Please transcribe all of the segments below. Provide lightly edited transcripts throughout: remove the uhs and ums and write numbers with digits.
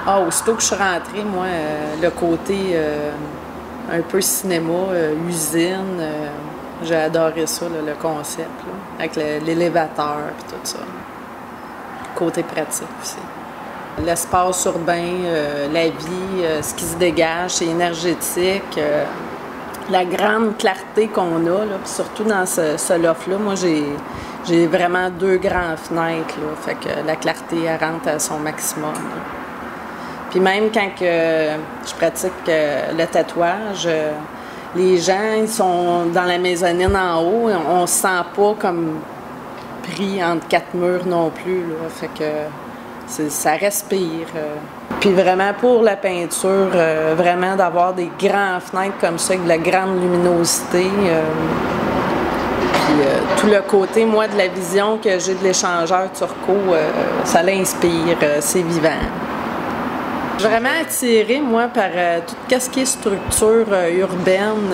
Ah, aussitôt que je suis rentrée, moi, le côté un peu cinéma, usine, j'ai adoré ça, là, le concept, là, avec l'élévateur et tout ça. Côté pratique aussi. L'espace urbain, la vie, ce qui se dégage, c'est énergétique. La grande clarté qu'on a, là, puis surtout dans ce loft-là, moi, j'ai vraiment 2 grandes fenêtres, là, fait que la clarté, elle rentre à son maximum, là. Puis même quand je pratique le tatouage, les gens, ils sont dans la mezzanine en haut, on se sent pas comme pris entre 4 murs non plus, là, fait que ça respire. Puis vraiment pour la peinture, vraiment d'avoir des grandes fenêtres comme ça avec de la grande luminosité. Puis tout le côté, moi, de la vision que j'ai de l'échangeur turco, ça l'inspire, c'est vivant. Je suis vraiment attirée, moi, par tout ce qui est structure urbaine,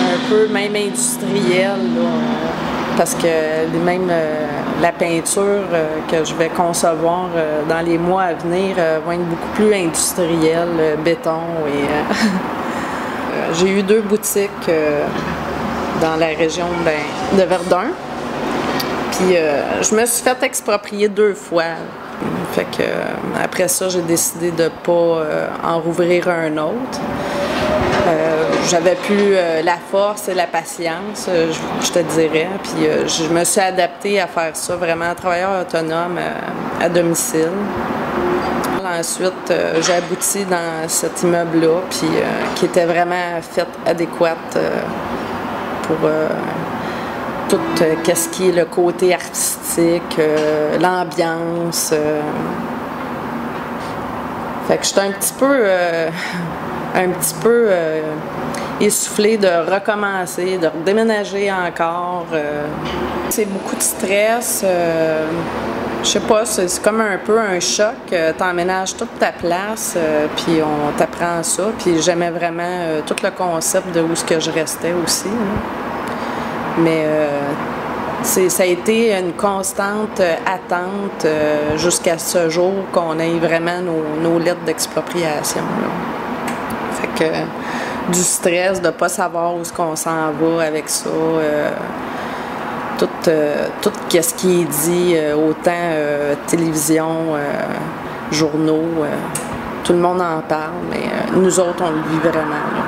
un peu même industrielle, là, parce que même la peinture que je vais concevoir dans les mois à venir va être beaucoup plus industrielle, béton. Et j'ai eu 2 boutiques dans la région de Verdun. Puis je me suis fait exproprier 2 fois. Fait que après ça, j'ai décidé de ne pas en rouvrir un autre. J'avais plus la force et la patience, je te dirais. Puis je me suis adaptée à faire ça, vraiment travailleur autonome à domicile. Ensuite, j'ai abouti dans cet immeuble-là, puis qui était vraiment fait adéquate pour tout ce qui est le côté artistique, l'ambiance. Fait que j'étais un petit peu essoufflée de recommencer, de redéménager encore. C'est beaucoup de stress. Je sais pas, c'est comme un peu un choc. T'emménages toute ta place, puis on t'apprend ça. Puis j'aimais vraiment tout le concept de où ce que je restais aussi, hein. Mais ça a été une constante attente jusqu'à ce jour qu'on ait vraiment nos lettres d'expropriation, là. Fait que du stress de ne pas savoir où est-ce qu'on s'en va avec ça. Tout ce qui est dit, autant télévision, journaux, tout le monde en parle, mais nous autres, on le vit vraiment, là.